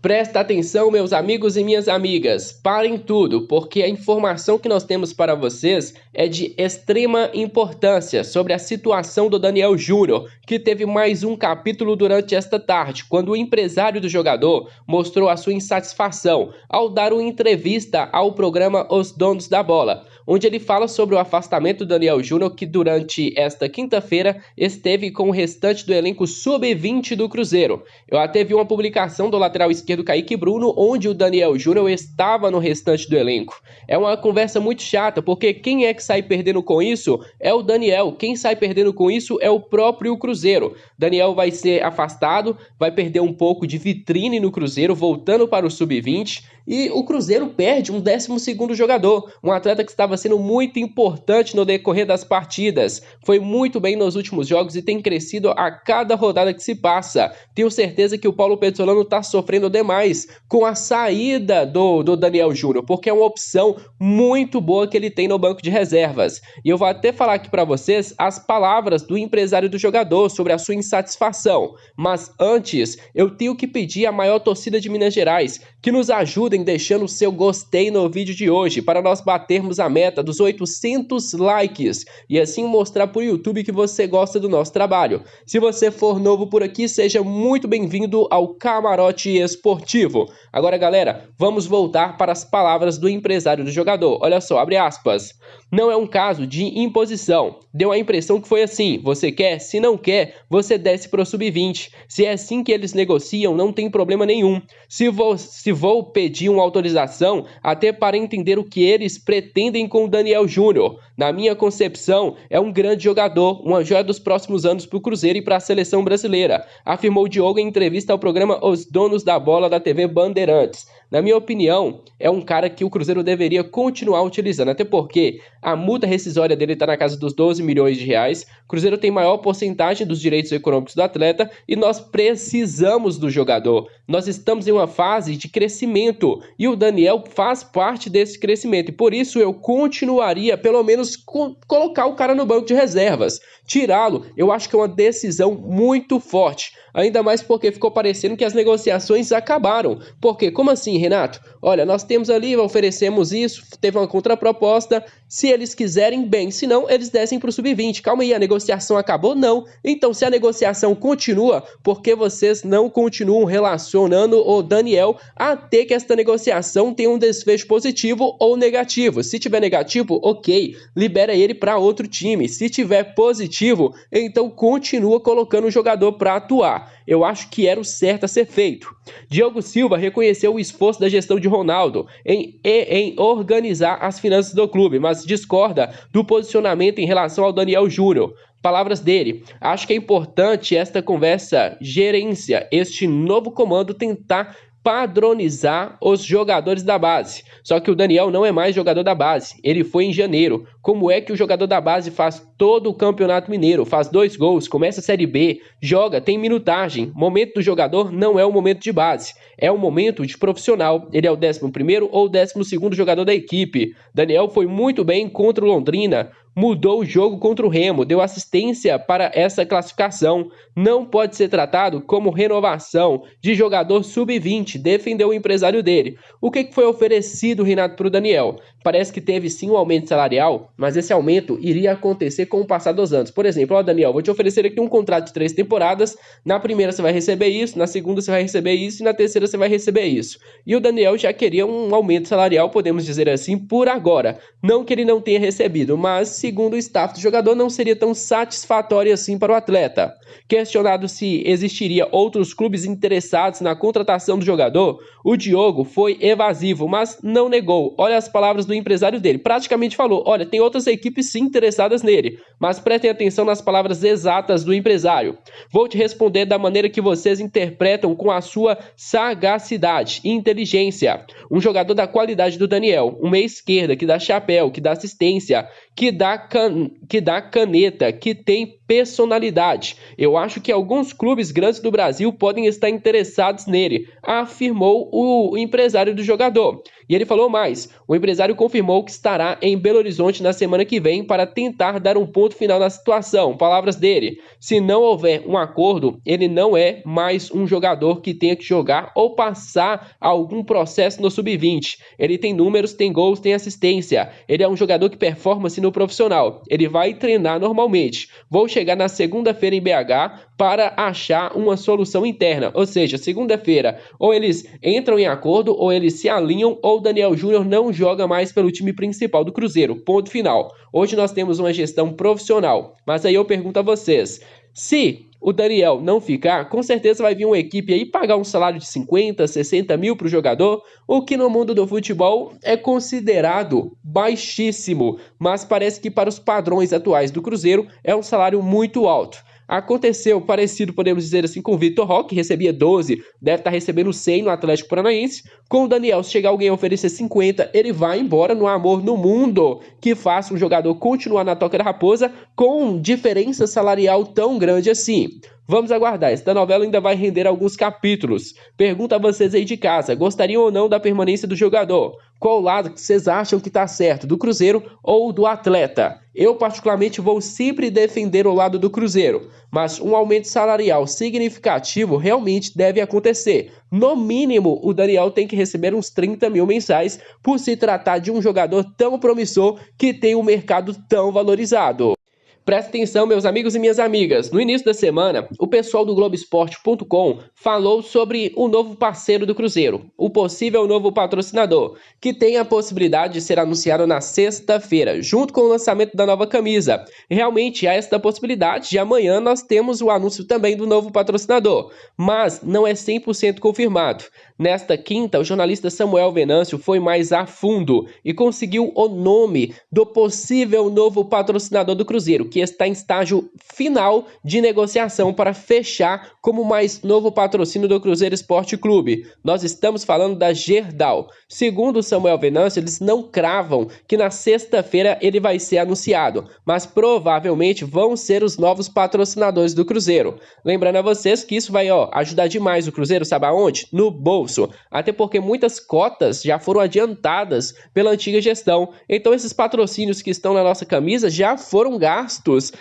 Presta atenção, meus amigos e minhas amigas, parem tudo, porque a informação que nós temos para vocês é de extrema importância sobre a situação do Daniel Júnior, que teve mais um capítulo durante esta tarde, quando o empresário do jogador mostrou a sua insatisfação ao dar uma entrevista ao programa Os Donos da Bola, onde ele fala sobre o afastamento do Daniel Júnior, que durante esta quinta-feira esteve com o restante do elenco sub-20 do Cruzeiro. Eu até vi uma publicação do lateral esquerdo Kaique Bruno, onde o Daniel Júnior estava no restante do elenco. É uma conversa muito chata, porque quem é que sai perdendo com isso é o Daniel. Quem sai perdendo com isso é o próprio Cruzeiro. Daniel vai ser afastado, vai perder um pouco de vitrine no Cruzeiro, voltando para o sub-20, e o Cruzeiro perde um 12º jogador, um atleta que estava sendo muito importante no decorrer das partidas. Foi muito bem nos últimos jogos e tem crescido a cada rodada que se passa. Tenho certeza que o Paulo Pezzolano está sofrendo demais com a saída do Daniel Júnior, porque é uma opção muito boa que ele tem no banco de reservas. E eu vou até falar aqui para vocês as palavras do empresário do jogador sobre a sua insatisfação. Mas antes, eu tenho que pedir à maior torcida de Minas Gerais que nos ajudem deixando o seu gostei no vídeo de hoje, para nós batermos a meta dos 800 likes e assim mostrar para o YouTube que você gosta do nosso trabalho. Se você for novo por aqui, seja muito bem-vindo ao Camarote Esportivo. Agora, galera, vamos voltar para as palavras do empresário do jogador. Olha só, abre aspas. Não é um caso de imposição. Deu a impressão que foi assim. Você quer? Se não quer, você desce para o sub-20. Se é assim que eles negociam, não tem problema nenhum. Se vou pedir uma autorização, até para entender o que eles pretendem com o Daniel Júnior. Na minha concepção, é um grande jogador, uma joia dos próximos anos para o Cruzeiro e para a seleção brasileira, afirmou Diogo em entrevista ao programa Os Donos da Bola da TV Bandeirantes. Na minha opinião, é um cara que o Cruzeiro deveria continuar utilizando, até porque a multa rescisória dele está na casa dos 12 milhões de reais, o Cruzeiro tem maior porcentagem dos direitos econômicos do atleta e nós precisamos do jogador. Nós estamos em uma fase de crescimento e o Daniel faz parte desse crescimento e por isso eu continuaria, pelo menos, colocar o cara no banco de reservas. Tirá-lo, eu acho que é uma decisão muito forte, ainda mais porque ficou parecendo que as negociações acabaram. Porque, como assim, Renato? Olha, nós temos ali, oferecemos isso, teve uma contraproposta, se eles quiserem, bem, se não, eles descem para o sub-20. Calma aí, a negociação acabou? Não. Então, se a negociação continua, por que vocês não continuam relacionando o Daniel até que esta negociação tenha um desfecho positivo ou negativo? Se tiver negativo, ok, libera ele para outro time. Se tiver positivo, então continua colocando o jogador para atuar. Eu acho que era o certo a ser feito. Diogo Silva reconheceu o esforço da gestão de Ronaldo em organizar as finanças do clube, mas discorda do posicionamento em relação ao Daniel Júnior. Palavras dele, acho que é importante esta conversa gerência, este novo comando tentar padronizar os jogadores da base. Só que o Daniel não é mais jogador da base, ele foi em janeiro. Como é que o jogador da base faz todo o Campeonato Mineiro, faz 2 gols, começa a Série B, joga, tem minutagem? O momento do jogador não é o momento de base, é o momento de profissional. Ele é o 11º ou 12º jogador da equipe. Daniel foi muito bem contra o Londrina, mudou o jogo contra o Remo, deu assistência para essa classificação. Não pode ser tratado como renovação de jogador sub-20, defendeu o empresário dele. O que foi oferecido, Renato, para o Daniel? Parece que teve sim um aumento salarial, mas esse aumento iria acontecer com o passar dos anos. Por exemplo, ó Daniel, vou te oferecer aqui um contrato de 3 temporadas, na primeira você vai receber isso, na segunda você vai receber isso e na terceira você vai receber isso. E o Daniel já queria um aumento salarial, podemos dizer assim, por agora. Não que ele não tenha recebido, mas segundo o staff do jogador, não seria tão satisfatório assim para o atleta. Questionado se existiria outros clubes interessados na contratação do jogador, o Diogo foi evasivo, mas não negou. Olha as palavras do empresário dele. Praticamente falou, olha, tem outras equipes sim interessadas nele, mas prestem atenção nas palavras exatas do empresário. Vou te responder da maneira que vocês interpretam com a sua sagacidade e inteligência. Um jogador da qualidade do Daniel, um meia esquerda que dá chapéu, que dá assistência, que dá caneta, que tem personalidade. Eu acho que alguns clubes grandes do Brasil podem estar interessados nele, afirmou o empresário do jogador. E ele falou mais, o empresário confirmou que estará em Belo Horizonte na semana que vem para tentar dar um ponto final na situação. Palavras dele, se não houver um acordo, ele não é mais um jogador que tenha que jogar ou passar algum processo no sub-20. Ele tem números, tem gols, tem assistência. Ele é um jogador que performa-se no profissional. Ele vai treinar normalmente. Vou chegar na segunda-feira em BH para achar uma solução interna. Ou seja, segunda-feira, ou eles entram em acordo, ou eles se alinham, ou o Daniel Júnior não joga mais pelo time principal do Cruzeiro. Ponto final. Hoje nós temos uma gestão profissional. Mas aí eu pergunto a vocês, se o Daniel não ficar, com certeza vai vir uma equipe aí pagar um salário de 50, 60 mil para o jogador, o que no mundo do futebol é considerado baixíssimo, mas parece que para os padrões atuais do Cruzeiro é um salário muito alto. Aconteceu parecido, podemos dizer assim, com o Vitor Roque, que recebia 12, deve estar recebendo 100 no Atlético Paranaense. Com o Daniel, se chegar alguém a oferecer 50, ele vai embora no amor no mundo, que faça um jogador continuar na Toca da Raposa com diferença salarial tão grande assim. Vamos aguardar, esta novela ainda vai render alguns capítulos. Pergunto a vocês aí de casa, gostariam ou não da permanência do jogador? Qual lado que vocês acham que está certo, do Cruzeiro ou do atleta? Eu particularmente vou sempre defender o lado do Cruzeiro, mas um aumento salarial significativo realmente deve acontecer. No mínimo, o Daniel tem que receber uns 30 mil mensais por se tratar de um jogador tão promissor que tem um mercado tão valorizado. Presta atenção, meus amigos e minhas amigas. No início da semana, o pessoal do Globoesporte.com falou sobre o novo parceiro do Cruzeiro, o possível novo patrocinador, que tem a possibilidade de ser anunciado na sexta-feira, junto com o lançamento da nova camisa. Realmente há esta possibilidade de amanhã nós temos o anúncio também do novo patrocinador, mas não é 100% confirmado. Nesta quinta, o jornalista Samuel Venâncio foi mais a fundo e conseguiu o nome do possível novo patrocinador do Cruzeiro, que está em estágio final de negociação para fechar como mais novo patrocínio do Cruzeiro Esporte Clube. Nós estamos falando da Gerdau. Segundo Samuel Venâncio, eles não cravam que na sexta-feira ele vai ser anunciado, mas provavelmente vão ser os novos patrocinadores do Cruzeiro. Lembrando a vocês que isso vai ajudar demais o Cruzeiro, sabe aonde? No bolso. Até porque muitas cotas já foram adiantadas pela antiga gestão. Então esses patrocínios que estão na nossa camisa já foram gastos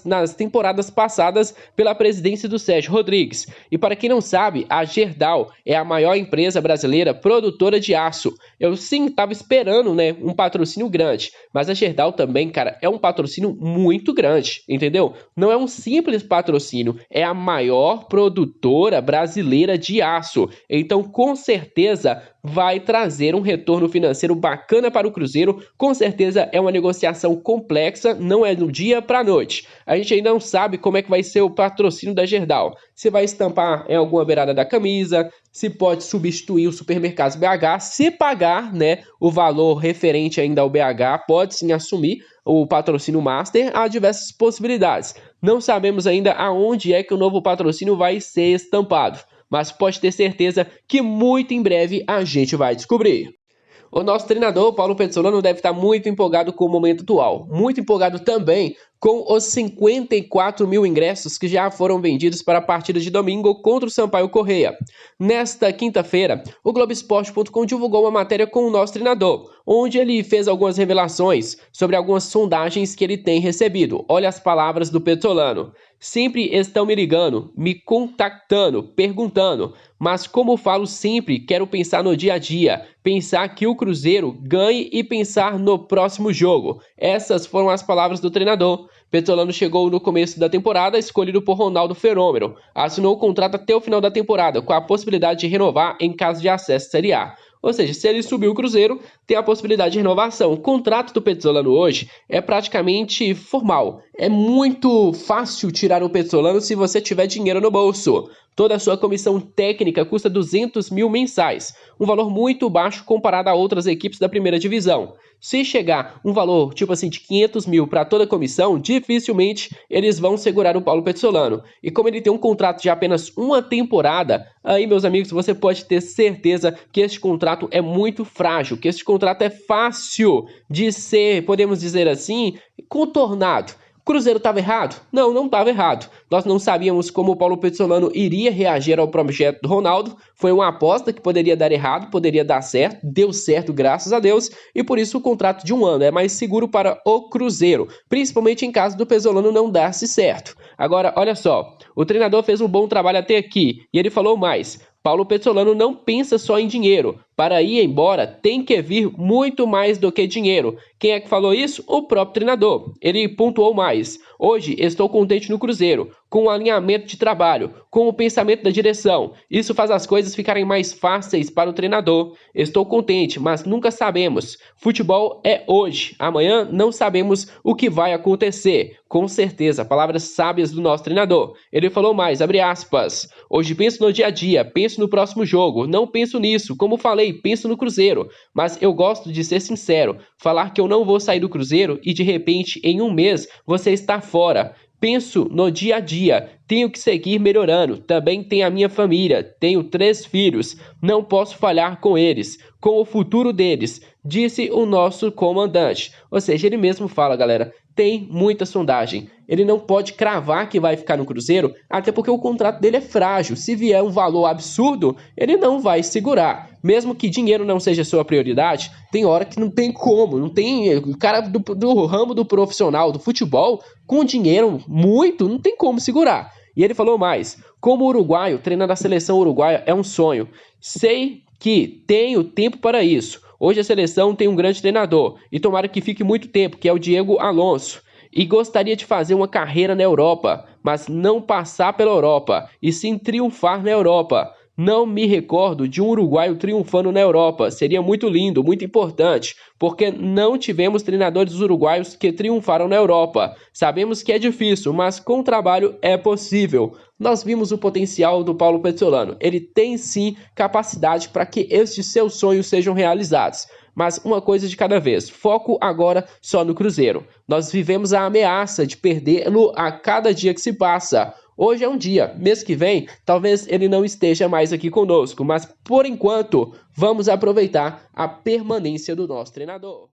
nas temporadas passadas pela presidência do Sérgio Rodrigues. E para quem não sabe, a Gerdau é a maior empresa brasileira produtora de aço. Eu sim estava esperando, um patrocínio grande, mas a Gerdau também, cara, é um patrocínio muito grande, entendeu? Não é um simples patrocínio, é a maior produtora brasileira de aço. Então, com certeza, vai trazer um retorno financeiro bacana para o Cruzeiro. Com certeza é uma negociação complexa, não é do dia para a noite. A gente ainda não sabe como é que vai ser o patrocínio da Gerdau. Se vai estampar em alguma beirada da camisa, se pode substituir o Supermercados BH, se pagar, o valor referente ainda ao BH, pode sim assumir o patrocínio Master. Há diversas possibilidades. Não sabemos ainda aonde é que o novo patrocínio vai ser estampado, mas pode ter certeza que muito em breve a gente vai descobrir. O nosso treinador, Paulo Pezzolano, deve estar muito empolgado com o momento atual. Muito empolgado também com os 54 mil ingressos que já foram vendidos para a partida de domingo contra o Sampaio Corrêa. Nesta quinta-feira, o Globoesporte.com divulgou uma matéria com o nosso treinador, onde ele fez algumas revelações sobre algumas sondagens que ele tem recebido. Olha as palavras do Pezzolano. Sempre estão me ligando, me contactando, perguntando, mas como falo sempre, quero pensar no dia a dia, pensar que o Cruzeiro ganhe e pensar no próximo jogo. Essas foram as palavras do treinador. Pezzolano chegou no começo da temporada, escolhido por Ronaldo Fenômeno. Assinou o contrato até o final da temporada, com a possibilidade de renovar em caso de acesso à Série A. Ou seja, se ele subir o Cruzeiro, tem a possibilidade de renovação. O contrato do Pezzolano hoje é praticamente formal. É muito fácil tirar o Pezzolano se você tiver dinheiro no bolso. Toda a sua comissão técnica custa 200 mil mensais, um valor muito baixo comparado a outras equipes da primeira divisão. Se chegar um valor tipo assim de 500 mil para toda a comissão, dificilmente eles vão segurar o Paulo Pezzolano. E como ele tem um contrato de apenas uma temporada, aí, meus amigos, você pode ter certeza que este contrato é muito frágil, que este contrato é fácil de ser, podemos dizer assim, contornado. Cruzeiro estava errado? Não, não estava errado. Nós não sabíamos como o Paulo Pezzolano iria reagir ao projeto do Ronaldo. Foi uma aposta que poderia dar errado, poderia dar certo. Deu certo, graças a Deus. E por isso o contrato de 1 ano é mais seguro para o Cruzeiro, principalmente em caso do Pezzolano não dar-se certo. Agora, olha só, o treinador fez um bom trabalho até aqui e ele falou mais. Paulo Pezzolano não pensa só em dinheiro. Para ir embora, tem que vir muito mais do que dinheiro. Quem é que falou isso? O próprio treinador. Ele pontuou mais. Hoje estou contente no Cruzeiro, com o alinhamento de trabalho, com o pensamento da direção. Isso faz as coisas ficarem mais fáceis para o treinador. Estou contente, mas nunca sabemos. Futebol é hoje. Amanhã não sabemos o que vai acontecer. Com certeza, palavras sábias do nosso treinador. Ele falou mais, abre aspas. Hoje penso no dia a dia, penso no próximo jogo. Não penso nisso, como falei, penso no Cruzeiro. Mas eu gosto de ser sincero. Falar que eu não vou sair do Cruzeiro e de repente em 1 mês você está fora. Penso no dia a dia, tenho que seguir melhorando. Também tenho a minha família, tenho 3 filhos, não posso falhar com eles, com o futuro deles, disse o nosso comandante. Ou seja, ele mesmo fala, galera, tem muita sondagem. Ele não pode cravar que vai ficar no Cruzeiro, até porque o contrato dele é frágil. Se vier um valor absurdo, ele não vai segurar. Mesmo que dinheiro não seja sua prioridade, tem hora que não tem como. Não tem. O cara do ramo do profissional, do futebol, com dinheiro muito, não tem como segurar. E ele falou mais. Como uruguaio, treinar a seleção uruguaia é um sonho. Sei que tenho tempo para isso. Hoje a seleção tem um grande treinador e tomara que fique muito tempo, que é o Diego Alonso. E gostaria de fazer uma carreira na Europa, mas não passar pela Europa, e sim triunfar na Europa. Não me recordo de um uruguaio triunfando na Europa. Seria muito lindo, muito importante, porque não tivemos treinadores uruguaios que triunfaram na Europa. Sabemos que é difícil, mas com trabalho é possível. Nós vimos o potencial do Paulo Pezzolano. Ele tem sim capacidade para que estes seus sonhos sejam realizados. Mas uma coisa de cada vez. Foco agora só no Cruzeiro. Nós vivemos a ameaça de perdê-lo a cada dia que se passa. Hoje é um dia, mês que vem, talvez ele não esteja mais aqui conosco, mas por enquanto, vamos aproveitar a permanência do nosso treinador.